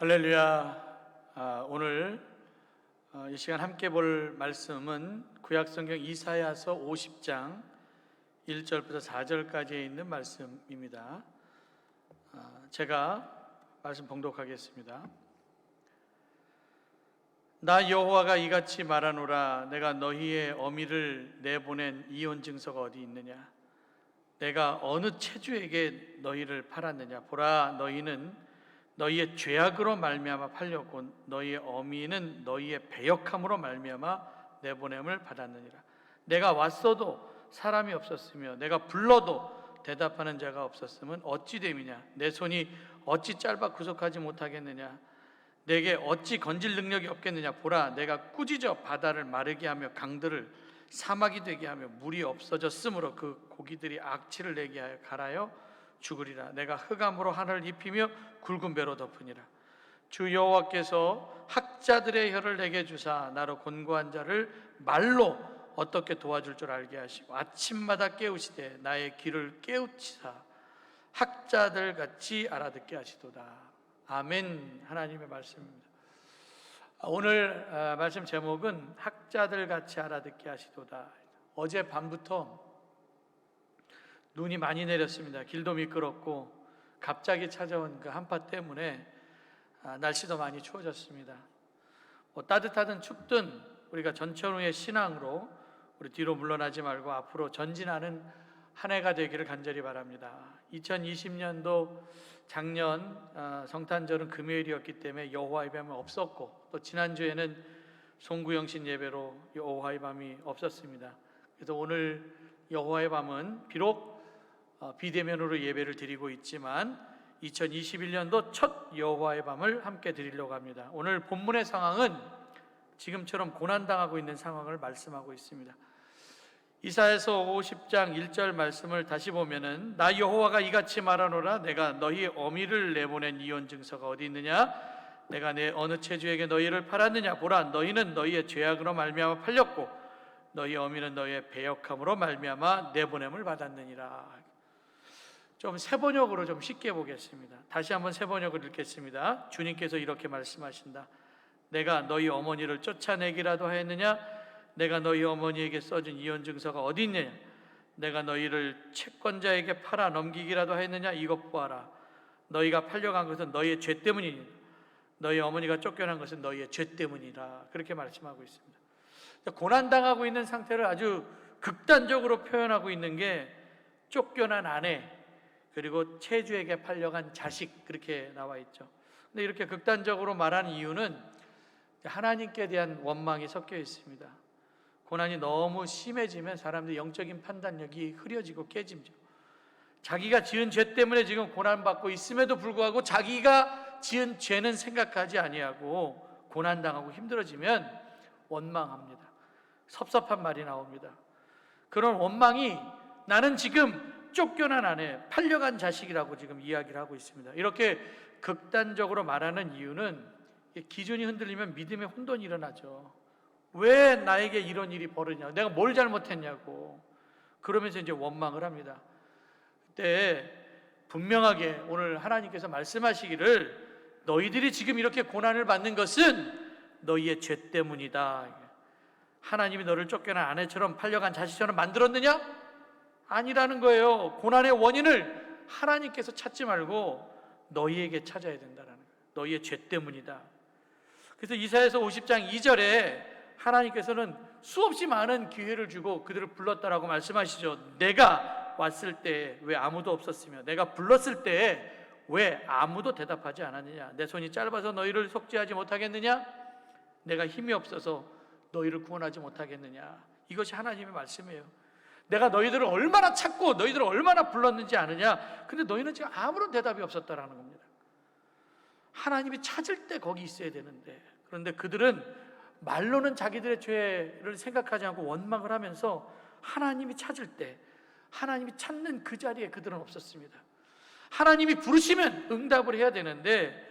할렐루야. 오늘 이 시간 함께 볼 말씀은 구약성경 이사야서 50장 1절부터 4절까지에 있는 말씀입니다. 제가 말씀 봉독하겠습니다. 나 여호와가 이같이 말하노라. 내가 너희의 어미를 내보낸 이혼 증서가 어디 있느냐? 내가 어느 체주에게 너희를 팔았느냐? 보라, 너희는 너희의 죄악으로 말미암아 팔렸고 너희의 어미는 너희의 배역함으로 말미암아 내보냄을 받았느니라. 내가 왔어도 사람이 없었으며 내가 불러도 대답하는 자가 없었으면 어찌 됨이냐? 내 손이 어찌 짧아 구속하지 못하겠느냐? 내게 어찌 건질 능력이 없겠느냐? 보라, 내가 꾸짖어 바다를 마르게 하며 강들을 사막이 되게 하며 물이 없어졌으므로 그 고기들이 악취를 내게 하여 갈아요 죽으리라. 내가 흑암으로 하늘을 입히며 굵은 배로 덮으니라. 주 여호와께서 학자들의 혀를 내게 주사 나로 곤고한 자를 말로 어떻게 도와줄 줄 알게 하시고 아침마다 깨우시되 나의 귀를 깨우치사 학자들 같이 알아듣게 하시도다. 아멘. 하나님의 말씀입니다. 오늘 말씀 제목은 학자들 같이 알아듣게 하시도다. 어제 밤부터 눈이 많이 내렸습니다. 길도 미끄럽고 갑자기 찾아온 그 한파 때문에 날씨도 많이 추워졌습니다. 따뜻하든 춥든 우리가 전천후의 신앙으로 우리 뒤로 물러나지 말고 앞으로 전진하는 한 해가 되기를 간절히 바랍니다. 2020년도 작년 성탄절은 금요일이었기 때문에 여호와의 밤은 없었고 또 지난주에는 송구영신 예배로 여호와의 밤이 없었습니다. 그래서 오늘 여호와의 밤은 비록 비대면으로 예배를 드리고 있지만 2021년도 첫 여호와의 밤을 함께 드리려고 합니다. 오늘 본문의 상황은 지금처럼 고난당하고 있는 상황을 말씀하고 있습니다. 이사야서 50장 1절 말씀을 다시 보면은 나 여호와가 이같이 말하노라. 내가 너희 어미를 내보낸 이혼 증서가 어디 있느냐? 내가 내 어느 체주에게 너희를 팔았느냐? 보라, 너희는 너희의 죄악으로 말미암아 팔렸고 너희 어미는 너희의 배역함으로 말미암아 내보냄을 받았느니라. 좀 세번역으로 좀 쉽게 보겠습니다. 다시 한번 세번역을 읽겠습니다. 주님께서 이렇게 말씀하신다. 내가 너희 어머니를 쫓아내기라도 하였느냐? 내가 너희 어머니에게 써준 이혼 증서가 어디 있느냐? 내가 너희를 채권자에게 팔아 넘기기라도 하였느냐? 이것 보아라. 너희가 팔려간 것은 너희의 죄 때문이니 너희 어머니가 쫓겨난 것은 너희의 죄 때문이라. 그렇게 말씀하고 있습니다. 고난당하고 있는 상태를 아주 극단적으로 표현하고 있는 게 쫓겨난 아내 그리고 체주에게 팔려간 자식, 그렇게 나와 있죠. 근데 이렇게 극단적으로 말한 이유는 하나님께 대한 원망이 섞여 있습니다. 고난이 너무 심해지면 사람들의 영적인 판단력이 흐려지고 깨짐죠. 자기가 지은 죄 때문에 지금 고난받고 있음에도 불구하고 자기가 지은 죄는 생각하지 아니하고 고난당하고 힘들어지면 원망합니다. 섭섭한 말이 나옵니다. 그런 원망이 나는 지금 쫓겨난 아내, 팔려간 자식이라고 지금 이야기를 하고 있습니다. 이렇게 극단적으로 말하는 이유는 기준이 흔들리면 믿음의 혼돈이 일어나죠. 왜 나에게 이런 일이 벌어지냐? 내가 뭘 잘못했냐고. 그러면서 이제 원망을 합니다. 그때 분명하게 오늘 하나님께서 말씀하시기를 너희들이 지금 이렇게 고난을 받는 것은 너희의 죄 때문이다. 하나님이 너를 쫓겨난 아내처럼 팔려간 자식처럼 만들었느냐? 아니라는 거예요. 고난의 원인을 하나님께서 찾지 말고 너희에게 찾아야 된다는 거예요. 너희의 죄 때문이다. 그래서 이사야서 50장 2절에 하나님께서는 수없이 많은 기회를 주고 그들을 불렀다라고 말씀하시죠. 내가 왔을 때 왜 아무도 없었으며 내가 불렀을 때 왜 아무도 대답하지 않았느냐? 내 손이 짧아서 너희를 속죄하지 못하겠느냐? 내가 힘이 없어서 너희를 구원하지 못하겠느냐? 이것이 하나님의 말씀이에요. 내가 너희들을 얼마나 찾고 너희들을 얼마나 불렀는지 아느냐? 근데 너희는 지금 아무런 대답이 없었다라는 겁니다. 하나님이 찾을 때 거기 있어야 되는데, 그런데 그들은 말로는 자기들의 죄를 생각하지 않고 원망을 하면서 하나님이 찾을 때, 하나님이 찾는 그 자리에 그들은 없었습니다. 하나님이 부르시면 응답을 해야 되는데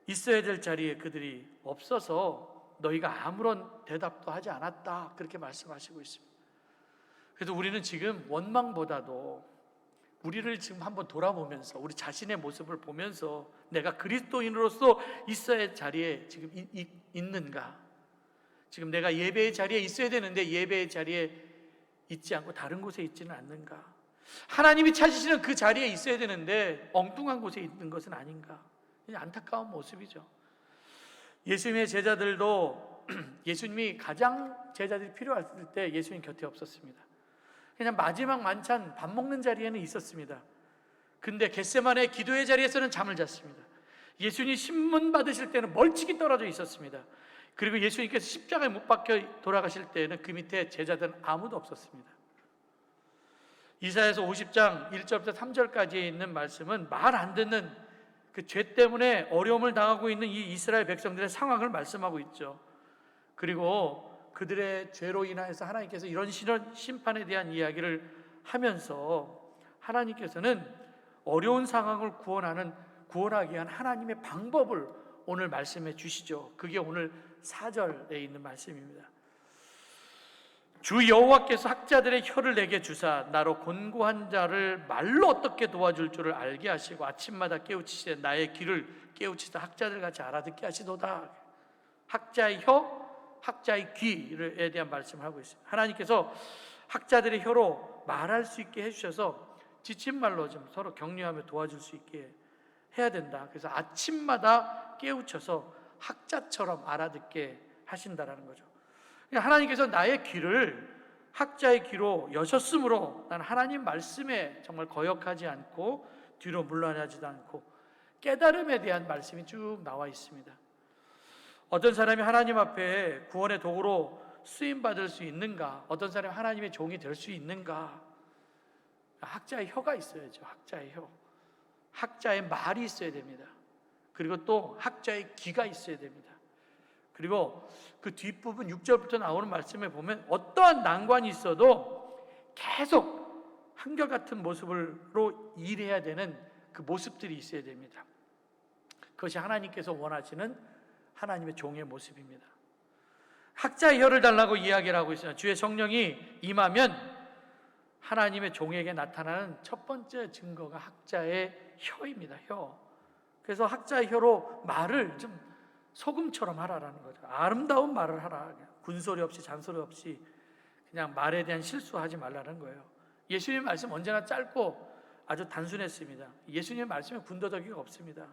있어야 될 자리에 그들이 없어서 너희가 아무런 대답도 하지 않았다, 그렇게 말씀하시고 있습니다. 그래서 우리는 지금 원망보다도 우리를 지금 한번 돌아보면서 우리 자신의 모습을 보면서 내가 그리스도인으로서 있어야 할 자리에 지금 있는가? 지금 내가 예배의 자리에 있어야 되는데 예배의 자리에 있지 않고 다른 곳에 있지는 않는가? 하나님이 찾으시는 그 자리에 있어야 되는데 엉뚱한 곳에 있는 것은 아닌가? 안타까운 모습이죠. 예수님의 제자들도 예수님이 가장 제자들이 필요했을 때 예수님 곁에 없었습니다. 그냥 마지막 만찬 밥 먹는 자리에는 있었습니다. 근데 겟세마네 기도의 자리에서는 잠을 잤습니다. 예수님이 신문 받으실 때는 멀찍이 떨어져 있었습니다. 그리고 예수님께서 십자가에 못 박혀 돌아가실 때는 그 밑에 제자들은 아무도 없었습니다. 이사야서 50장 1절부터 3절까지에 있는 말씀은 말 안 듣는 그 죄 때문에 어려움을 당하고 있는 이 이스라엘 백성들의 상황을 말씀하고 있죠. 그리고 그들의 죄로 인하여서 하나님께서 이런 심판에 대한 이야기를 하면서 하나님께서는 어려운 상황을 구원하기 위한 하나님의 방법을 오늘 말씀해 주시죠. 그게 오늘 4절에 있는 말씀입니다. 주 여호와께서 학자들의 혀를 내게 주사 나로 곤고한 자를 말로 어떻게 도와줄 줄을 알게 하시고 아침마다 깨우치시되 나의 귀를 깨우치사 학자들 같이 알아듣게 하시도다. 학자의 혀, 학자의 귀에 대한 말씀을 하고 있습니다. 하나님께서 학자들의 혀로 말할 수 있게 해주셔서 지친 말로 좀 서로 격려하며 도와줄 수 있게 해야 된다. 그래서 아침마다 깨우쳐서 학자처럼 알아듣게 하신다라는 거죠. 하나님께서 나의 귀를 학자의 귀로 여셨으므로 나는 하나님 말씀에 정말 거역하지 않고 뒤로 물러나지도 않고 깨달음에 대한 말씀이 쭉 나와 있습니다. 어떤 사람이 하나님 앞에 구원의 도구로 쓰임받을 수 있는가? 어떤 사람이 하나님의 종이 될 수 있는가? 학자의 혀가 있어야죠. 학자의 혀. 학자의 말이 있어야 됩니다. 그리고 또 학자의 귀가 있어야 됩니다. 그리고 그 뒷부분 6절부터 나오는 말씀에 보면 어떠한 난관이 있어도 계속 한결같은 모습으로 일해야 되는 그 모습들이 있어야 됩니다. 그것이 하나님께서 원하시는 하나님의 종의 모습입니다. 학자의 혀를 달라고 이야기를 하고 있어요. 주의 성령이 임하면 하나님의 종에게 나타나는 첫 번째 증거가 학자의 혀입니다. 혀. 그래서 학자의 혀로 말을 좀 소금처럼 하라라는 거죠. 아름다운 말을 하라. 군소리 없이 잔소리 없이 그냥 말에 대한 실수하지 말라는 거예요. 예수님의 말씀 언제나 짧고 아주 단순했습니다. 예수님의 말씀에 군더더기가 없습니다.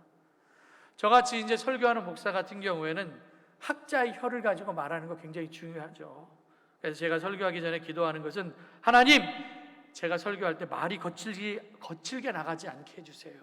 저같이 이제 설교하는 목사 같은 경우에는 학자의 혀를 가지고 말하는 거 굉장히 중요하죠. 그래서 제가 설교하기 전에 기도하는 것은 하나님, 제가 설교할 때 말이 거칠게 나가지 않게 해주세요.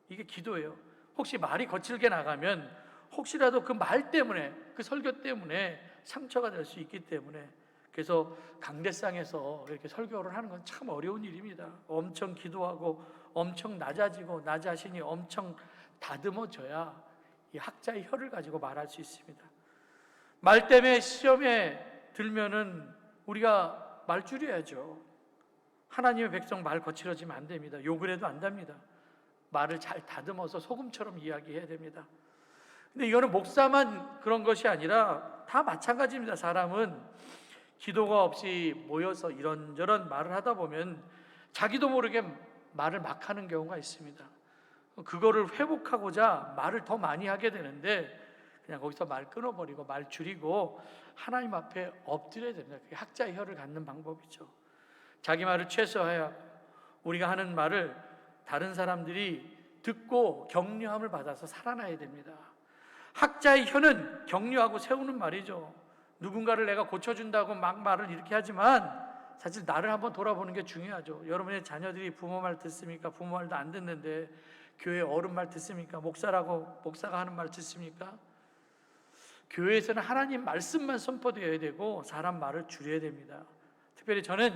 이게 기도예요. 혹시 말이 거칠게 나가면 혹시라도 그 말 때문에 그 설교 때문에 상처가 될 수 있기 때문에 그래서 강대상에서 이렇게 설교를 하는 건 참 어려운 일입니다. 엄청 기도하고 엄청 낮아지고 나 자신이 엄청 다듬어져야 이 학자의 혀를 가지고 말할 수 있습니다. 말 때문에 시험에 들면은 우리가 말 줄여야죠. 하나님의 백성 말 거칠어지면 안 됩니다. 욕을 해도 안 됩니다. 말을 잘 다듬어서 소금처럼 이야기해야 됩니다. 근데 이거는 목사만 그런 것이 아니라 다 마찬가지입니다. 사람은 기도가 없이 모여서 이런저런 말을 하다 보면 자기도 모르게 말을 막 하는 경우가 있습니다. 그거를 회복하고자 말을 더 많이 하게 되는데 그냥 거기서 말 끊어버리고 말 줄이고 하나님 앞에 엎드려야 됩니다. 그게 학자의 혀를 갖는 방법이죠. 자기 말을 최소화해야 우리가 하는 말을 다른 사람들이 듣고 격려함을 받아서 살아나야 됩니다. 학자의 혀는 격려하고 세우는 말이죠. 누군가를 내가 고쳐준다고 막 말을 이렇게 하지만 사실 나를 한번 돌아보는 게 중요하죠. 여러분의 자녀들이 부모 말 듣습니까? 부모 말도 안 듣는데 교회 어른 말 듣습니까? 목사가 하는 말 듣습니까? 교회에서는 하나님 말씀만 선포되어야 되고 사람 말을 줄여야 됩니다. 특별히 저는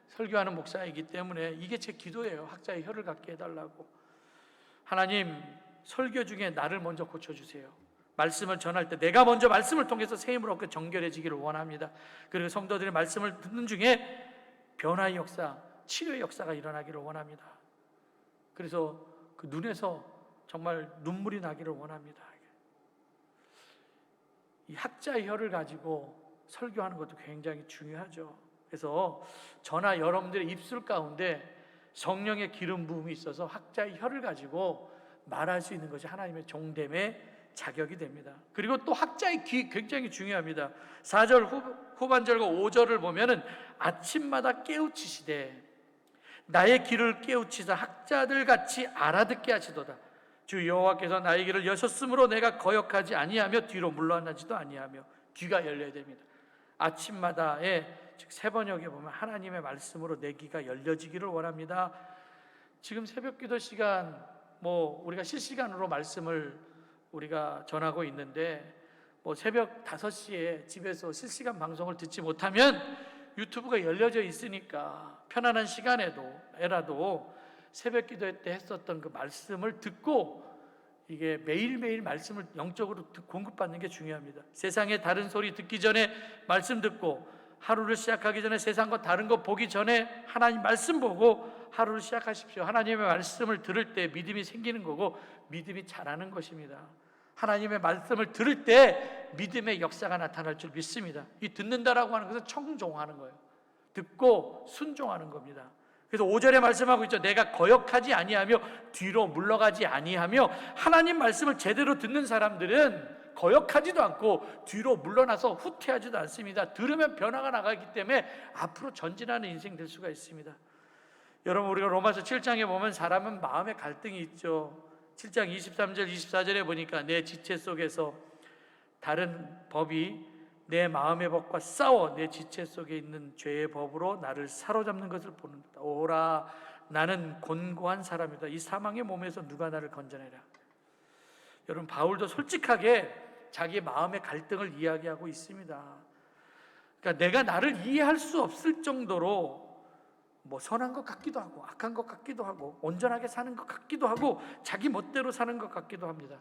설교하는 목사이기 때문에 이게 제 기도예요. 학자의 혀를 갖게 해달라고. 하나님, 설교 중에 나를 먼저 고쳐주세요. 말씀을 전할 때 내가 먼저 말씀을 통해서 세임을 얻고 정결해지기를 원합니다. 그리고 성도들의 말씀을 듣는 중에 변화의 역사, 치료의 역사가 일어나기를 원합니다. 그래서 그 눈에서 정말 눈물이 나기를 원합니다. 이 학자의 혀를 가지고 설교하는 것도 굉장히 중요하죠. 그래서 저나 여러분들의 입술 가운데 성령의 기름 부음이 있어서 학자의 혀를 가지고 말할 수 있는 것이 하나님의 종됨의 자격이 됩니다. 그리고 또 학자의 귀 굉장히 중요합니다. 4절 후반절과 5절을 보면은 아침마다 깨우치시되 나의 귀를 깨우치사 학자들 같이 알아듣게 하시도다. 주 여호와께서 나의 귀를 여셨으므로 내가 거역하지 아니하며 뒤로 물러나지도 아니하며. 귀가 열려야 됩니다. 아침마다에 즉 새번역에 보면 하나님의 말씀으로 내 귀가 열려지기를 원합니다. 지금 새벽기도 시간 우리가 실시간으로 말씀을 우리가 전하고 있는데 새벽 5시에 집에서 실시간 방송을 듣지 못하면 유튜브가 열려져 있으니까 편안한 시간에라도 새벽기도 때 했었던 그 말씀을 듣고 이게 매일매일 말씀을 영적으로 공급받는 게 중요합니다. 세상의 다른 소리 듣기 전에 말씀 듣고, 하루를 시작하기 전에 세상과 다른 거 보기 전에 하나님 말씀 보고 하루를 시작하십시오. 하나님의 말씀을 들을 때 믿음이 생기는 거고 믿음이 자라는 것입니다. 하나님의 말씀을 들을 때 믿음의 역사가 나타날 줄 믿습니다. 이 듣는다라고 하는 것은 청종하는 거예요. 듣고 순종하는 겁니다. 그래서 5절에 말씀하고 있죠. 내가 거역하지 아니하며 뒤로 물러가지 아니하며. 하나님 말씀을 제대로 듣는 사람들은 거역하지도 않고 뒤로 물러나서 후퇴하지도 않습니다. 들으면 변화가 나가기 때문에 앞으로 전진하는 인생 될 수가 있습니다. 여러분, 우리가 로마서 7장에 보면 사람은 마음의 갈등이 있죠. 7장 23절 24절에 보니까 내 지체 속에서 다른 법이 내 마음의 법과 싸워 내 지체 속에 있는 죄의 법으로 나를 사로잡는 것을 보는다. 오라, 나는 곤고한 사람이다. 이 사망의 몸에서 누가 나를 건져내라. 여러분, 바울도 솔직하게 자기 마음의 갈등을 이야기하고 있습니다. 그러니까 내가 나를 이해할 수 없을 정도로 선한 것 같기도 하고 악한 것 같기도 하고 온전하게 사는 것 같기도 하고 자기 멋대로 사는 것 같기도 합니다.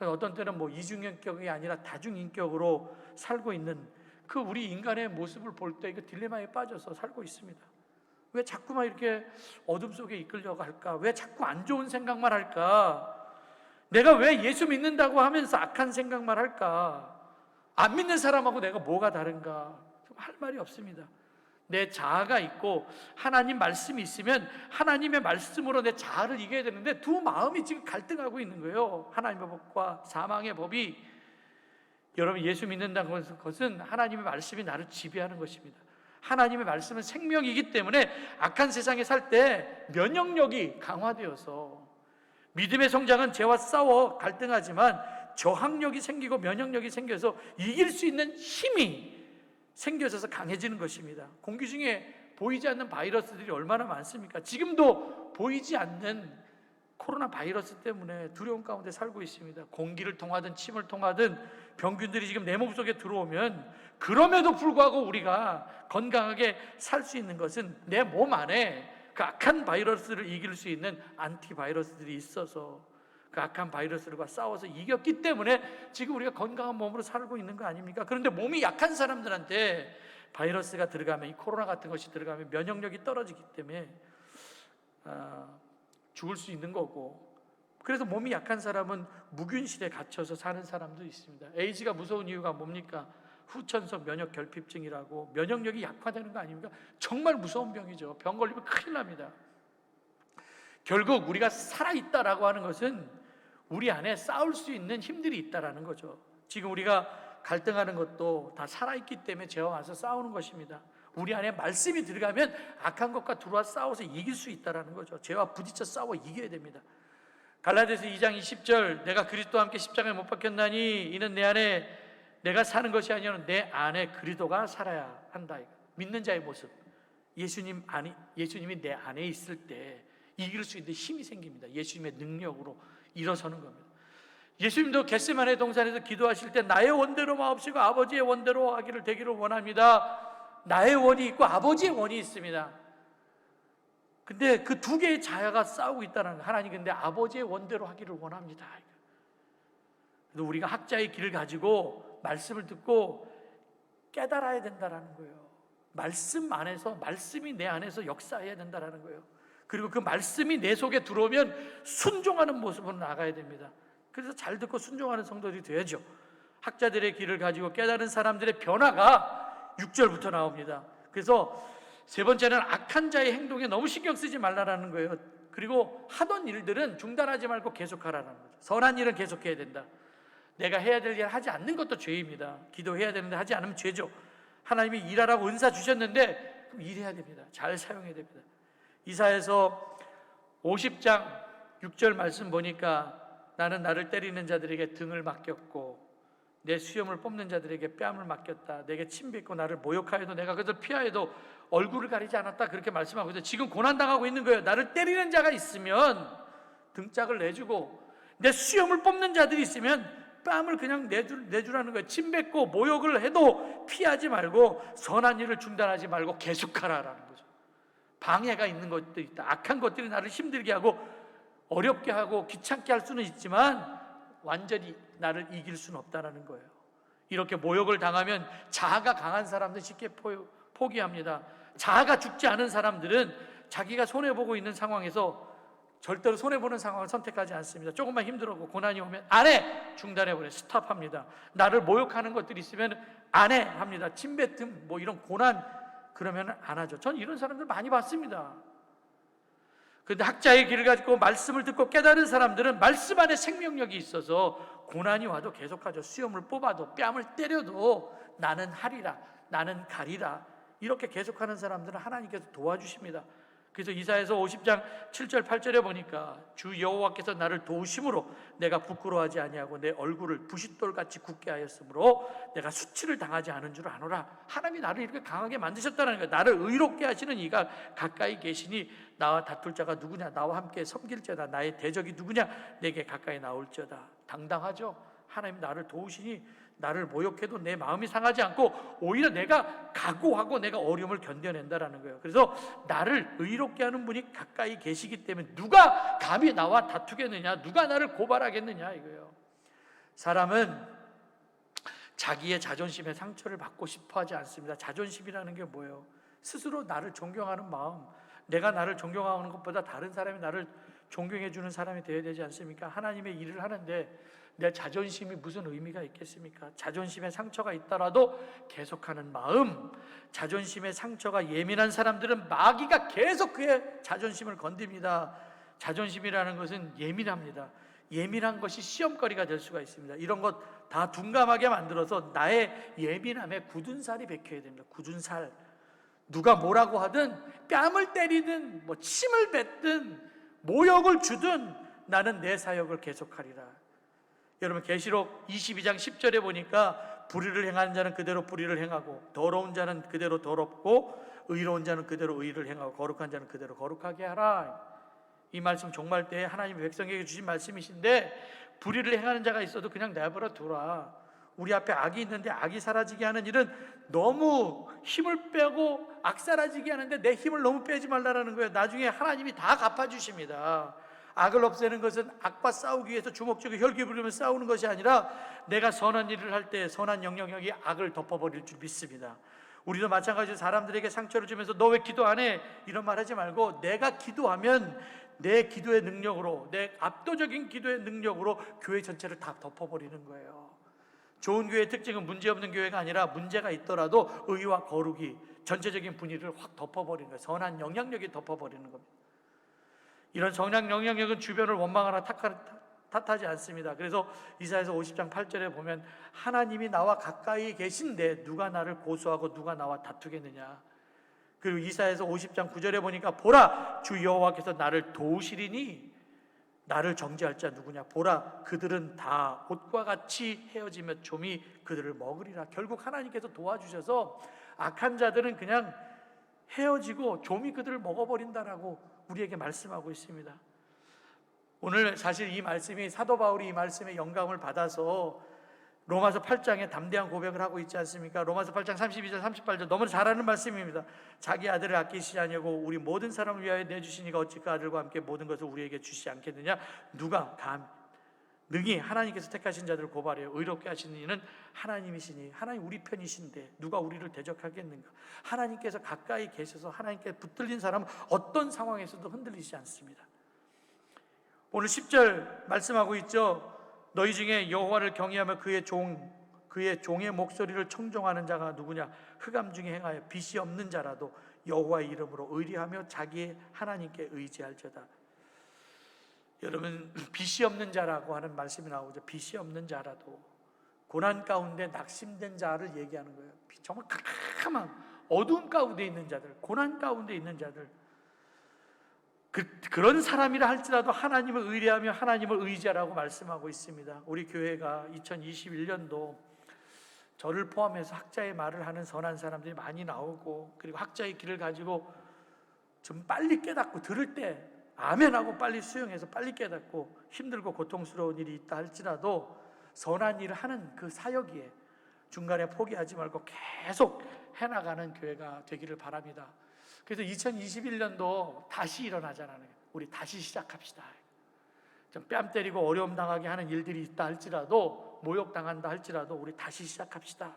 어떤 때는 이중인격이 아니라 다중인격으로 살고 있는 그 우리 인간의 모습을 볼 때 이거 딜레마에 빠져서 살고 있습니다. 왜 자꾸만 이렇게 어둠 속에 이끌려고 할까? 왜 자꾸 안 좋은 생각만 할까? 내가 왜 예수 믿는다고 하면서 악한 생각만 할까? 안 믿는 사람하고 내가 뭐가 다른가? 할 말이 없습니다. 내 자아가 있고 하나님 말씀이 있으면 하나님의 말씀으로 내 자아를 이겨야 되는데 두 마음이 지금 갈등하고 있는 거예요. 하나님의 법과 사망의 법이. 여러분, 예수 믿는다는 것은 하나님의 말씀이 나를 지배하는 것입니다. 하나님의 말씀은 생명이기 때문에 악한 세상에 살 때 면역력이 강화되어서, 믿음의 성장은 죄와 싸워 갈등하지만 저항력이 생기고 면역력이 생겨서 이길 수 있는 힘이 생겨져서 강해지는 것입니다. 공기 중에 보이지 않는 바이러스들이 얼마나 많습니까? 지금도 보이지 않는 코로나 바이러스 때문에 두려움 가운데 살고 있습니다. 공기를 통하든 침을 통하든 병균들이 지금 내 몸속에 들어오면, 그럼에도 불구하고 우리가 건강하게 살 수 있는 것은 내 몸 안에 그 악한 바이러스를 이길 수 있는 안티바이러스들이 있어서 그 악한 바이러스들과 싸워서 이겼기 때문에 지금 우리가 건강한 몸으로 살고 있는 거 아닙니까? 그런데 몸이 약한 사람들한테 바이러스가 들어가면, 이 코로나 같은 것이 들어가면 면역력이 떨어지기 때문에 죽을 수 있는 거고, 그래서 몸이 약한 사람은 무균실에 갇혀서 사는 사람도 있습니다. 에이즈가 무서운 이유가 뭡니까? 후천성 면역 결핍증이라고, 면역력이 약화되는 거 아닙니까? 정말 무서운 병이죠. 병 걸리면 큰일 납니다. 결국 우리가 살아있다라고 하는 것은 우리 안에 싸울 수 있는 힘들이 있다라는 거죠. 지금 우리가 갈등하는 것도 다 살아있기 때문에 죄와 와서 싸우는 것입니다. 우리 안에 말씀이 들어가면 악한 것과 들어와 싸워서 이길 수 있다라는 거죠. 죄와 부딪혀 싸워 이겨야 됩니다. 갈라디아서 2장 20절, 내가 그리스도와 함께 십자가에 못 박혔나니 이는 내 안에 내가 사는 것이 아니라 내 안에 그리스도가 살아야 한다. 믿는 자의 모습, 예수님이 내 안에 있을 때 이길 수 있는 힘이 생깁니다. 예수님의 능력으로 일어서는 겁니다. 예수님도 겟세마네 동산에서 기도하실 때 나의 원대로 마옵시고 아버지의 원대로 되기를 원합니다. 나의 원이 있고 아버지의 원이 있습니다. 근데 그 두 개의 자아가 싸우고 있다는 거예요. 하나님 근데 아버지의 원대로 하기를 원합니다. 그래서 우리가 학자의 길을 가지고 말씀을 듣고 깨달아야 된다는 거예요. 말씀 안에서, 말씀이 내 안에서 역사해야 된다는 거예요. 그리고 그 말씀이 내 속에 들어오면 순종하는 모습으로 나가야 됩니다. 그래서 잘 듣고 순종하는 성도들이 되야죠. 학자들의 길을 가지고 깨달은 사람들의 변화가 6절부터 나옵니다. 그래서 세 번째는 악한 자의 행동에 너무 신경 쓰지 말라라는 거예요. 그리고 하던 일들은 중단하지 말고 계속하라는 거죠. 선한 일은 계속해야 된다. 내가 해야 될 일 하지 않는 것도 죄입니다. 기도해야 되는데 하지 않으면 죄죠. 하나님이 일하라고 은사 주셨는데 그럼 일해야 됩니다. 잘 사용해야 됩니다. 이사야서 50장 6절 말씀 보니까 나는 나를 때리는 자들에게 등을 맡겼고 내 수염을 뽑는 자들에게 뺨을 맡겼다. 내게 침뱉고 나를 모욕하여도 내가 그것을 피하여도 얼굴을 가리지 않았다. 그렇게 말씀하고 있어요. 지금 고난당하고 있는 거예요. 나를 때리는 자가 있으면 등짝을 내주고 내 수염을 뽑는 자들이 있으면 뺨을 그냥 내주라는 거예요. 침뱉고 모욕을 해도 피하지 말고 선한 일을 중단하지 말고 계속하라라는 거죠. 방해가 있는 것도 있다. 악한 것들이 나를 힘들게 하고 어렵게 하고 귀찮게 할 수는 있지만 완전히 나를 이길 수는 없다는 거예요. 이렇게 모욕을 당하면 자아가 강한 사람들은 쉽게 포기합니다. 자아가 죽지 않은 사람들은 자기가 손해보고 있는 상황에서 절대로 손해보는 상황을 선택하지 않습니다. 조금만 힘들고 고난이 오면 안 해! 중단해버려요. 스탑합니다. 나를 모욕하는 것들이 있으면 안 해! 합니다. 침뱉음 뭐 이런 고난 그러면 안 하죠. 전 이런 사람들 많이 봤습니다. 그런데 학자의 길을 가지고 말씀을 듣고 깨달은 사람들은 말씀 안에 생명력이 있어서 고난이 와도 계속하죠. 수염을 뽑아도 뺨을 때려도 나는 하리라, 나는 가리라. 이렇게 계속하는 사람들은 하나님께서 도와주십니다. 그래서 이사야서 50장 7절 8절에 보니까 주 여호와께서 나를 도우심으로 내가 부끄러워하지 아니하고 내 얼굴을 부싯돌같이 굳게 하였으므로 내가 수치를 당하지 않은 줄 아노라. 하나님이 나를 이렇게 강하게 만드셨다는 거예요. 나를 의롭게 하시는 이가 가까이 계시니 나와 다툴 자가 누구냐? 나와 함께 섬길 자다. 나의 대적이 누구냐? 내게 가까이 나올지어다. 당당하죠. 하나님 나를 도우시니 나를 모욕해도 내 마음이 상하지 않고 오히려 내가 각오하고 내가 어려움을 견뎌낸다라는 거예요. 그래서 나를 의롭게 하는 분이 가까이 계시기 때문에 누가 감히 나와 다투겠느냐, 누가 나를 고발하겠느냐 이거예요. 사람은 자기의 자존심에 상처를 받고 싶어 하지 않습니다. 자존심이라는 게 뭐예요? 스스로 나를 존경하는 마음, 내가 나를 존경하는 것보다 다른 사람이 나를 존경해 주는 사람이 되어야 되지 않습니까? 하나님의 일을 하는데 내 자존심이 무슨 의미가 있겠습니까? 자존심에 상처가 있더라도 계속하는 마음, 자존심에 상처가 예민한 사람들은 마귀가 계속 그의 자존심을 건듭니다. 자존심이라는 것은 예민합니다. 예민한 것이 시험거리가 될 수가 있습니다. 이런 것 다 둔감하게 만들어서 나의 예민함에 굳은 살이 박혀야 됩니다. 굳은 살. 누가 뭐라고 하든 뺨을 때리든 뭐 침을 뱉든 모욕을 주든 나는 내 사역을 계속하리라. 여러분 계시록 22장 10절에 보니까 불의를 행하는 자는 그대로 불의를 행하고 더러운 자는 그대로 더럽고 의로운 자는 그대로 의를 행하고 거룩한 자는 그대로 거룩하게 하라. 이 말씀 종말 때에 하나님의 백성에게 주신 말씀이신데 불의를 행하는 자가 있어도 그냥 내버려 두라. 우리 앞에 악이 있는데 악이 사라지게 하는 일은 너무 힘을 빼고 악 사라지게 하는데 내 힘을 너무 빼지 말라는 거예요. 나중에 하나님이 다 갚아주십니다. 악을 없애는 것은 악과 싸우기 위해서 주먹쥐고 혈기 부리며 싸우는 것이 아니라 내가 선한 일을 할 때 선한 영향력이 악을 덮어버릴 줄 믿습니다. 우리도 마찬가지로 사람들에게 상처를 주면서 너 왜 기도 안 해? 이런 말 하지 말고 내가 기도하면 내 기도의 능력으로, 내 압도적인 기도의 능력으로 교회 전체를 다 덮어버리는 거예요. 좋은 교회의 특징은 문제없는 교회가 아니라 문제가 있더라도 의와 거룩이 전체적인 분위기를 확 덮어버리는 거예요. 선한 영향력이 덮어버리는 겁니다. 이런 선한 영향력은 주변을 원망하나 탓하지 않습니다. 그래서 이사야서 50장 8절에 보면 하나님이 나와 가까이 계신데 누가 나를 고소하고 누가 나와 다투겠느냐. 그리고 이사야서 50장 9절에 보니까 보라 주 여호와께서 나를 도우시리니 나를 정죄할 자 누구냐. 보라 그들은 다 옷과 같이 헤어지며 좀이 그들을 먹으리라. 결국 하나님께서 도와주셔서 악한 자들은 그냥 헤어지고 좀이 그들을 먹어버린다라고 우리에게 말씀하고 있습니다. 오늘 사실 이 말씀이 사도 바울이 이 말씀에 영감을 받아서 로마서 8장에 담대한 고백을 하고 있지 않습니까? 로마서 8장 32절 38절 너무 잘 아는 말씀입니다. 자기 아들을 아끼시지 아니하고 우리 모든 사람을 위하여 내주시니까 어찌 그 아들과 함께 모든 것을 우리에게 주시지 않겠느냐. 누가 능히 하나님께서 택하신 자들을 고발해요. 의롭게 하시는 이는 하나님이시니 하나님 우리 편이신데 누가 우리를 대적하겠는가. 하나님께서 가까이 계셔서 하나님께 붙들린 사람은 어떤 상황에서도 흔들리지 않습니다. 오늘 10절 말씀하고 있죠. 너희 중에 여호와를 경외하며 그의 종의 목소리를 청종하는 자가 누구냐. 흑암 중에 행하여 빛이 없는 자라도 여호와의 이름으로 의리하며 자기의 하나님께 의지할지어다. 여러분, 빛이 없는 자라고 하는 말씀이 나오죠. 빛이 없는 자라도 고난 가운데 낙심된 자를 얘기하는 거예요. 정말 캄캄한 어두운 가운데 있는 자들, 고난 가운데 있는 자들, 그런 사람이라 할지라도 하나님을 의뢰하며 하나님을 의지하라고 말씀하고 있습니다. 우리 교회가 2021년도 저를 포함해서 학자의 말을 하는 선한 사람들이 많이 나오고, 그리고 학자의 길을 가지고 좀 빨리 깨닫고 들을 때 아멘하고 빨리 수용해서 빨리 깨닫고 힘들고 고통스러운 일이 있다 할지라도 선한 일을 하는 그 사역에 중간에 포기하지 말고 계속 해나가는 교회가 되기를 바랍니다. 그래서 2021년도 다시 일어나자는 거예요. 우리 다시 시작합시다. 좀 뺨 때리고 어려움 당하게 하는 일들이 있다 할지라도, 모욕당한다 할지라도 우리 다시 시작합시다.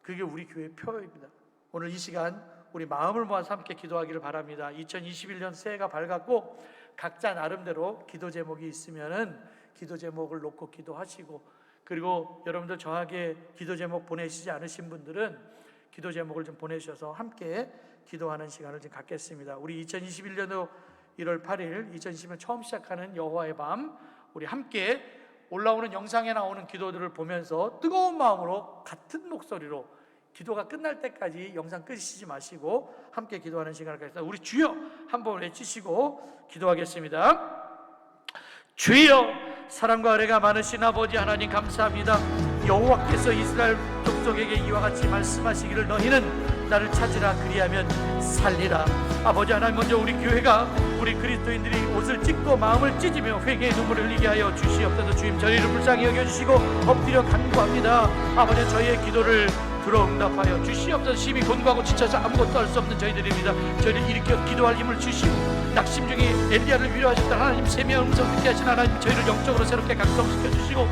그게 우리 교회의 표입니다. 오늘 이 시간 우리 마음을 모아서 함께 기도하기를 바랍니다. 2021년 새해가 밝았고 각자 나름대로 기도 제목이 있으면은 기도 제목을 놓고 기도하시고, 그리고 여러분들 저에게 기도 제목 보내시지 않으신 분들은 기도 제목을 좀 보내주셔서 함께 기도하는 시간을 좀 갖겠습니다. 우리 2021년도 1월 8일 2020년 처음 시작하는 여호와의 밤, 우리 함께 올라오는 영상에 나오는 기도들을 보면서 뜨거운 마음으로 같은 목소리로 기도가 끝날 때까지 영상 끄시지 마시고 함께 기도하는 시간을 갖겠습니다. 우리 주여 한번 외치시고 기도하겠습니다. 주여, 사랑과 은혜가 많으신 아버지 하나님 감사합니다. 여호와께서 이스라엘 족속에게 이와 같이 말씀하시기를 너희는 나를 찾으라 그리하면 살리라. 아버지 하나님, 먼저 우리 교회가 우리 그리스도인들이 옷을 찢고 마음을 찢으며 회개의 눈물을 흘리게 하여 주시옵소서. 주님, 저희를 불쌍히 여겨주시고 엎드려 간구합니다. 아버지, 저희의 기도를 들어 응답하여 주시옵소서. 심히 곤고하고 지쳐서 아무것도 할 수 없는 저희들입니다. 저희를 일으켜 기도할 힘을 주시고, 낙심 중에 엘리야를 위로하셨던 하나님, 세미한 음성 듣게 하신 하나님, 저희를 영적으로 새롭게 각성시켜 주시고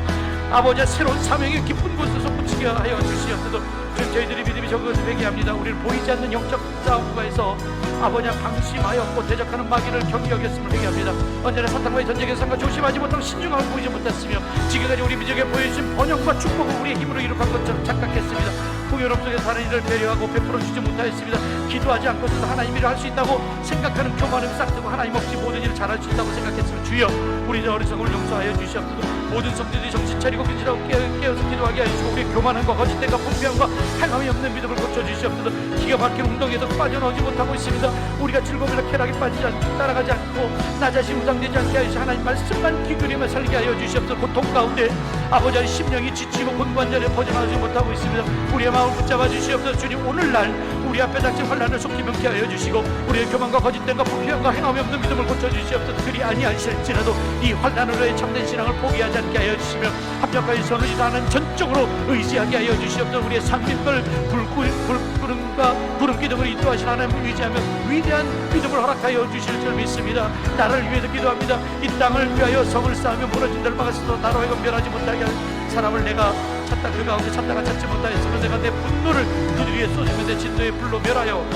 아버지, 새로운 사명의 깊은 곳에서 붙이게 하여 주시옵소서. 지금 저희들이 믿음이 적어서 회개합니다. 우리를 보이지 않는 영적 싸움과에서 아버지 방심하였고 대적하는 마귀를 경계하겠음을 회개합니다. 언제나 사탄과의 전쟁에 상과 조심하지 못하고 신중함을 보이지 못했으며 지금까지 우리 민족에 보여주신 번영과 축복을 우리의 힘으로 이룩한 것처럼 착각했습니다. 풍요로움 속에 사는 이를 배려하고 베풀어 주지 못하였습니다. 기도하지 않고서도 하나님 일을 할 수 있다고 생각하는 교만을 싹두고 하나님 없이 모든 일을 잘할 수 있다고 생각했으면 주여, 우리의 어리석음을 용서하여 주시옵소서. 모든 성도들이 정신 차리고 근실하고 깨어서 기도하게 하시고 우리의 교만함과 거짓됨과 불평과 행함이 없는 믿음을 고쳐주시옵소서. 기가 막힌 웅덩이에서 빠져나오지 못하고 있습니다. 우리가 즐거움이나 쾌락에 빠지지 않고 따라가지 않고 나 자신 우상되지 않게 하시고 하나님 말씀만 기울이며 살게 하여 주시옵소서. 고통 가운데 아버지의 심령이 지치고 곤고한 자리에 벗어나지 못하고 있습니다. 우리의 마음을 붙잡아 주시옵소서. 주님, 오늘날 우리 앞에 닥친 환난을 속히 명케 하여 주시고 우리의 교만과 거짓됨과 불평과 행함이 없는 믿음을 고쳐주시옵소서. 그리 아니하실지라도 이 환난으로의 참된 신앙을 포기하지 않게 하여 주시며 합력하여 선을 다하는 전적으로 의지하게 하여 주시옵소서. 우리의 상민들 불구름과 구름 기둥을 인도하신 하나님을 의지하며 위대한 믿음을 허락하여 주실 줄 믿습니다. 나를 위해서 기도합니다. 이 땅을 위하여 성을 쌓으며 무너진 들 막았어도 나로 하여금 멸하지 못하게 할 사람을 내가 찾다 그 가운데 찾다가 찾지 못하였으면 내가 내 분노를 그들 위에 쏟으며 내 진노의 불로 멸하여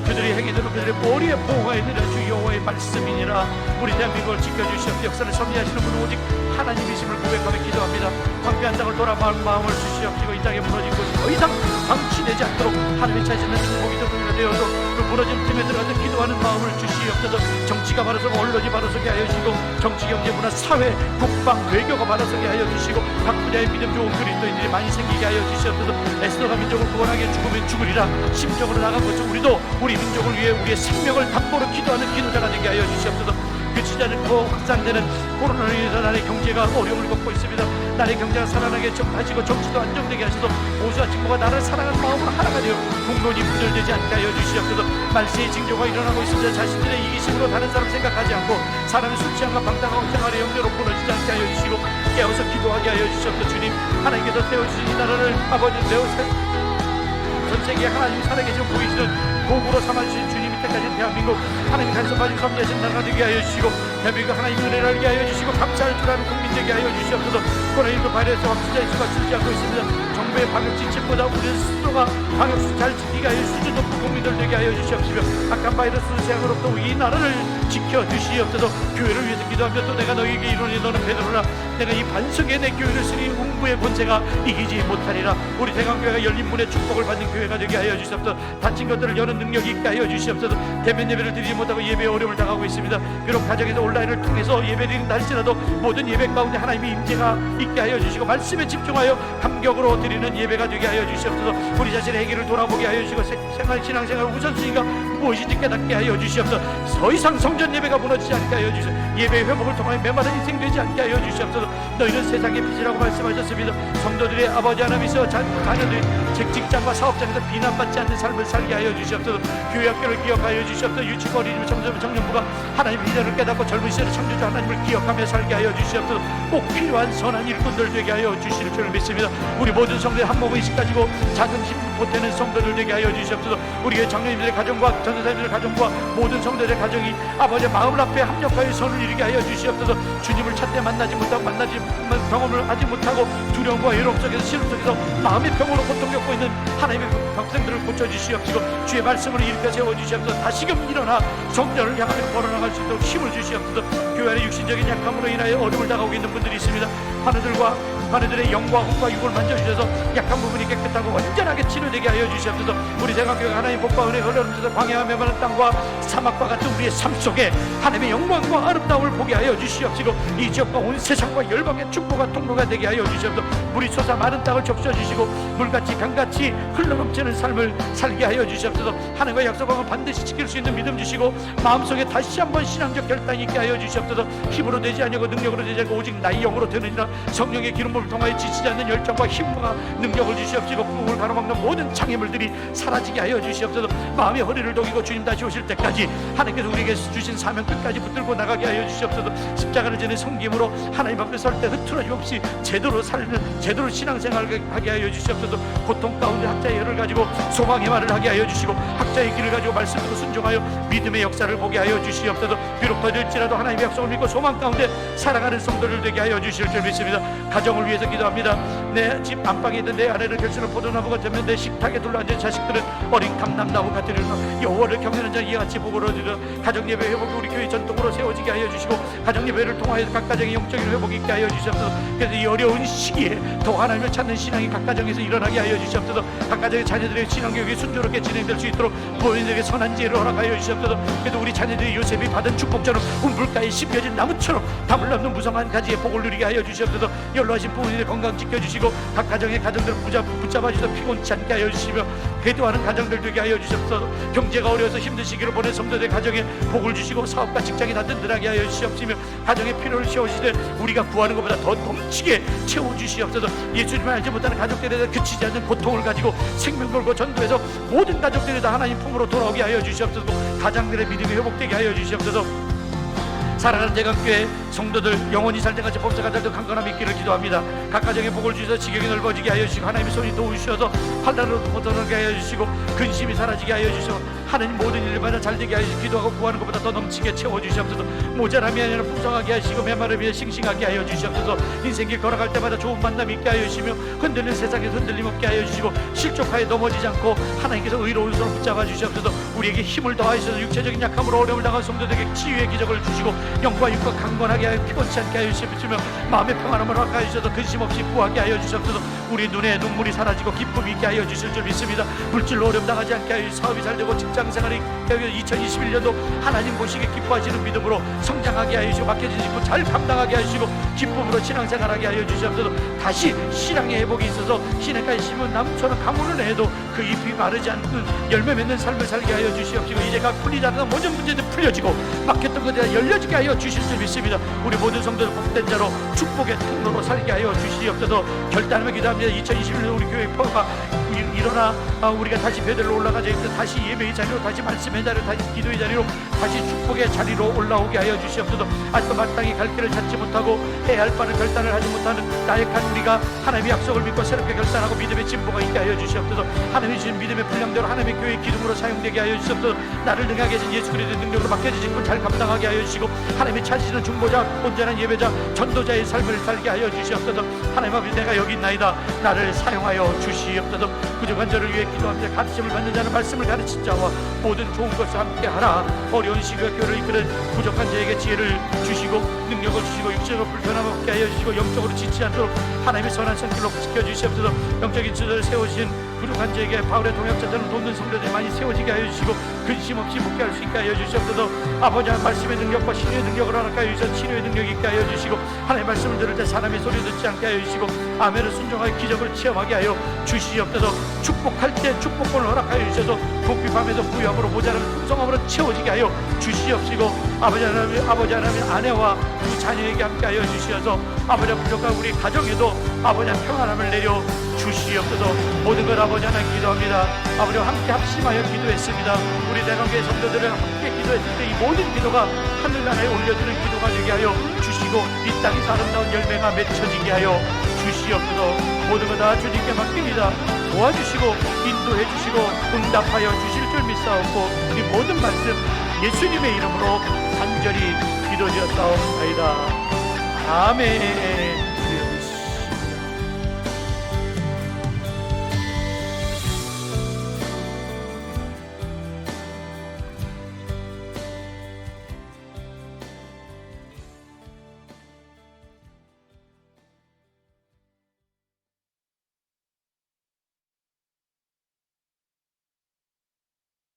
그들이 행위대로 그들의 머리에 보호하였느라 주 여호와의 말씀이니라. 우리 대한민국을 지켜주시옵소서. 역사를 섭리하시는 분은 오직 하나님이심을 고백하며 기도합니다. 황폐한 땅을 돌아볼 마음을 주시옵시고 이 땅에 무너진 것이 더 이상 방치되지 않도록 하나님이 찾으시는 축복이 되어서 그 무너진 틈에 들어가서 기도하는 마음을 주시옵소서. 정치가 바로서고 언론이 바로서게 하여 주시고 정치, 경제, 문화, 사회, 국방, 외교가 바로서게 하여 주시고 각 분야의 믿음 좋은 그리스도인들이 많이 생기게 하여 주시옵소서. 에스더가 민족을 구원하게 죽으면 죽으리라 심적으로 나간 것처럼 우리도 우리 민족을 위해 우리의 생명을 담보로 기도하는 기도자가 되게 하여 주시옵소서. 그치지 않고 확산되는 코로나로 인해서 나라의 경제가 어려움을 겪고 있습니다. 나라의 경제가 살아나게 좀 하시고 정치도 안정되게 하셔서 보수와 진보가 나를 사랑하는 마음으로 하나가 되어 공론이 분열되지 않게 하여 주시옵소서. 말세의 징조가 일어나고 있습니다. 자신들의 이기심으로 다른 사람 생각하지 않고 사람의 술 취함과 방탕하고 생활의 영대로 무너지지 않게 하여 주시고 깨어서 기도하게 하여 주시옵소서. 주님, 하나님께서 세워주신 이 나라를 아버지 전 세계에 하나님이 살아계시고 보이시는 도구로 삼아주신 주님이 택하신 대한민국 하나님 간섭하신 섬기하신 나라가 되게 하여 주시고 대한민국 하나님 은혜를 알게 하여 주시고 감사할 줄 아는 국민 되게 하여 주시옵소서. 코로나19 바이러스 확진자 수가 줄지 않고 있습니다. 정부의 방역 지침보다 우리 스스로가 방역수 잘 지키게 하여 수준 높은 국민들 되게 하여 주시옵시며 악한 바이러스 재앙으로부터 이 나라를 지켜주시옵소서. 교회를 위해서 기도하며 또 내가 너희에게 이르노니 너는 베드로라 내가 이 반석에 내 교회를 쓰니 웅부의 권세가 이기지 못하리라. 우리 대강교회가 열린 문의 축복을 받는 교회가 되게 하여 주시옵소서. 닫힌 것들을 여는 능력이 있게 하여 주시옵소서. 대면 예배를 드리지 못하고 예배에 어려움을 당하고 있습니다. 비록 가정에서 온라인을 통해서 예배드리는 날씨라도 모든 예배 가운데 하나님의 임재가 있게 하여 주시고 말씀에 집중하여 감격으로 드리는 예배가 되게 하여 주시옵소서. 우리 자신의 행위를 돌아보게 하여 주시고 신앙생활 우선순위가 무엇인지 깨닫게 하여 주시옵소서. 더 이상 성전 예배가 무너지지 않게 하여 주시옵소서. 예배의 회복을 통하여 메마른 인생 되지 않게 하여 주시옵소서. 너희는 세상의 빛이라고 말씀하셨습니다. 성도들의 아버지 하나님이서 자녀들이 직장과 사업장에서 비난받지 않는 삶을 살게 하여 주시옵소서. 교회 학교를 기억하여 주시옵소서. 유치부 어린이집 청년부가 하나님의 비전을 깨닫고 젊은 시절의 창조주 하나님을 기억하며 살게 하여 주시옵소서. 꼭 필요한 선한 일꾼들 되게 하여 주실 줄 믿습니다. 우리 모든 성도의 한 몸의 의식 가지고 자긍심 보태는 성도들 되게 하여 주시옵소서. 우리의 장로님들의 가정과 전도사님들의 가정과 모든 성도들의 가정이 아버지의 마음을 앞에 합력하여 선을 이루게 하여 주시옵소서. 주님을 찾되 만나지 못하고 경험을 하지 못하고 두려움과 외로움 속에서 시름 속에서 마음의 병으로 고통 겪고 있는 하나님의 백성들을 고쳐주시옵시고 주의 말씀으로 일으켜 세워주시옵소서. 다시금 일어나 성전을 향하여 걸어나갈 수 있도록 힘을 주시옵소서. 교회 안에 육신적인 약함으로 인하여 어려움을 당하고 있는 분들이 있습니다. 하늘들의 영과 혼과 육을 만져주셔서 약한 부분이 깨끗하고 완전하게 치료되게 하여 주시옵소서. 우리 대강교회가 하나님 복과 은혜 흘러넘쳐서 광야와 메마른 땅과 사막과 같은 우리의 삶 속에 하나님의 영광과 아름다움을 보게 하여 주시옵시고 이 지역과 온 세상과 열방의 축복과 통로가 되게 하여 주시옵소서. 물이 솟아 마른 땅을 적셔주시고 물같이 강같이 흘러넘치는 삶을 살게 하여 주시옵소서. 하나님과 약속하면 반드시 지킬 수 있는 믿음 주시고 마음속에 다시 한번 신앙적 결단이 있게 하여 주시옵소서. 힘으로 되지 아니고 능력으로 되지 않고 오직 나의 영으로 되느니라. 성령의 기름을 통하여 지치지 않는 열정과 힘과 능력을 주시옵시고 꿈을 가로막는 모든 장애물들이 사라지게 하여 주시옵소서. 마음의 허리를 독이고 주님 다시 오실 때까지 하나님께서 우리에게 주신 사명 끝까지 붙들고 나가게 하여 주시옵소서. 십자가를 지는 섬김으로 하나님 앞에 설 때 흐트러짐 없이 제대로 살는 제대로 신앙생활을 하게 하여 주시옵소서. 고통 가운데 학자의 열을 가지고 소망의 말을 하게 하여 주시고 학자의 길을 가지고 말씀으로 순종하여 믿음의 역사를 보게 하여 주시옵소서. 비록 더딜지라도 하나님의 약속을 믿고 소망 가운데 살아가는 성도를 되게 하여 주실 줄 믿습니다. 가정을 위해서 기도합니다. 내 집 안방에 있는 내 아내를 결실을 포도나무가 되면 내 식탁에 둘러앉은 자식들은 어린 감람나무 같으리라. 여호와를 경외하는 자 이와 같이 복을 얻으리라. 가정예배 회복이 우리 교회 전통으로 세워지게 하여 주시고 가정예배를 통하여 각 가정의 영적인 회복이 있게 하여 주시옵소서. 그래서 이 어려운 시기에 더 하나님을 찾는 신앙이 각 가정에서 일어나게 하여 주시옵소서. 각 가정의 자녀들의 신앙교육이 순조롭게 진행될 수 있도록 부모님들에게 선한 지혜를 허락하여 주시옵소서. 그래도 우리 자녀들이 요셉이 받은 축복처럼 우물가에 심겨진 나무처럼 담을 넘는 무성한 가지의 복을 누리게 하여 주시옵소서. 연로하신 부모님의 건강 지켜주시고 각 가정의 가정들을 붙잡아 주셔서 피곤치 않게 하여 주시며 기도하는 가정들 되게 하여 주시옵소서. 경제가 어려워서 힘든 시기를 보낸 성도들 가정에 복을 주시고 사업과 직장이 다 든든하게 하여 주시옵시며 가정의 필요를 채우시되 우리가 구하는 것보다 더 넘치게 채워주시옵소서. 예수님을 알지 못하는 가족들에 대해 그치지 않는 고통을 가지고 생명 걸고 전도해서 모든 가족들이 다 하나님 품으로 돌아오게 하여 주시옵소서. 가장들의 믿음이 회복되게 하여 주시옵소서. 사랑하는 대강교회 성도들 영원히 살 때까지 범사가 잘도 강건함 있기를 기도합니다. 각 가정에 복을 주셔서 지경이 넓어지게 하여 주시고 하나님의 손이 도우셔서 환난으로 벗어나게 하여 주시고 근심이 사라지게 하여 주시고 하나님 모든 일마다 잘되게 하여 주시고 기도하고 구하는 것보다 더 넘치게 채워주시옵소서. 모자람이 아니라 풍성하게 하시고 메마름이 싱싱하게 하여 주시옵소서. 인생길 걸어갈 때마다 좋은 만남 있게 하여 주시며 흔들리는 세상에서 흔들림 없게 하여 주시고 실족하에 넘어지지 않고 하나님께서 의로운 손을 붙잡아 주시옵소서. 우리에게 힘을 더하셔서 육체적인 약함으로 어려움을 당한 성도들에게 치유의 기적을 주시고 영과 육과 강건하게 하여 피곤치 않게 하여 주시며 마음의 평안함을 허락하여 주셔서 근심 없이 구하게 하여 주시옵소서. 우리 눈에 눈물이 사라지고 기쁨이 있게 하여 주실 줄 믿습니다. 물질로 어려움 당하지 않게 하여 사업이 잘 되고 직장생활이 2021년도 하나님 보시기에 기뻐하시는 믿음으로 성장하게 하여 주시고 맡겨진 직분 잘 감당하게 하여 주시고 기쁨으로 신앙생활하게 하여 주시옵소서. 다시 신앙의 회복이 있어서 시냇가에 심은 나무처럼 가물을 해도 그 잎이 마르지 않는 열매 맺는 삶을 살게 하여 주시옵시고 이제 각 풀리지 않는 모든 문제도 풀려지고 막혔던 것들이 열려지게 하여 주실 줄 믿습니다. 우리 모든 성도들 복된 자로 축복의 통로로 살게 하여 주시옵소서. 결단하며 기도합니다. 2021년 우리 교회 포가 일어나 우리가 다시 베들로 올라가자. 다시 예배의 자리로, 다시 말씀의 자리로, 다시 기도의 자리로, 다시 축복의 자리로 올라오게 하여 주시옵소서. 아직도 마땅히 갈 길을 찾지 못하고 해야 할 바를 결단을 하지 못하는 나약한 우리가 하나님의 약속을 믿고 새롭게 결단하고 믿음의 진보가 있게 하여 주시옵소서. 하나님이 주신 믿음의 분량대로 하나님의 교회 기둥으로 사용되게 하여 주시옵소서. 나를 능하게 하신 예수 그리스도의 능력으로 맡겨주신 분 잘 감당하게 하여 주시고, 하나님이 찾으시는 중보자, 온전한 예배자, 전도자의 삶을 살게 하여 주시옵소서. 하나님 아버지, 내가 여기 있나이다. 나를 사용하여 주시옵소서. 부족한 저를 위해 기도합니다. 가르침을 받는 자는 말씀을 가르친 자와 모든 좋은 것을 함께 하라. 어려운 시기와 교회를 이끄는 부족한 자에게 지혜를 주시고 능력을 주시고 육체적으로 불편함 없게 하여 주시고 영적으로 지치지 않도록 하나님의 선한 손길로 지켜주시옵소서. 영적인 지도를 세우신 부족한 자에게 바울의 동역자들은 돕는 성도들이 많이 세워지게 하여 주시고 근심 없이 묵게 할 수 있게 하여 주시옵소서. 아버지, 말씀의 능력과 신의 능력을 허락하여 하여 주셔서 치료의 능력이 있게 하여 주시고, 하나님의 말씀을 들을 때 사람의 소리 듣지 않게 하여 주시고, 아멘을 순종하여 기적을 체험하게 하여 주시옵소서. 축복할 때 축복권을 허락하여 주셔서 부피 밤에도 부유함으로 모자라는 풍성함으로 채워지게 하여 주시옵시고, 아버지 하나님 아내와 두 자녀에게 함께 하여 주시어서 아버지 부족한 우리 가정에도 아버지 평안함을 내려 주시옵소서. 모든 걸 아버지 하나님 기도합니다. 아버지와 함께 합심하여 기도했습니다. 우리 대관교회 성도들을 함께 기도했을 때 이 모든 기도가 하늘나라에 올려지는 기도가 되게 하여 주시고, 이 땅에서 아름다운 열매가 맺혀지게 하여 주시옵소서. 모든 것 다 주님께 맡깁니다. 도와주시고 인도해 주시고 응답하여 주실 줄 믿사옵고, 이 모든 말씀 예수님의 이름으로 간절히 기도드렸사옵나이다. 아멘.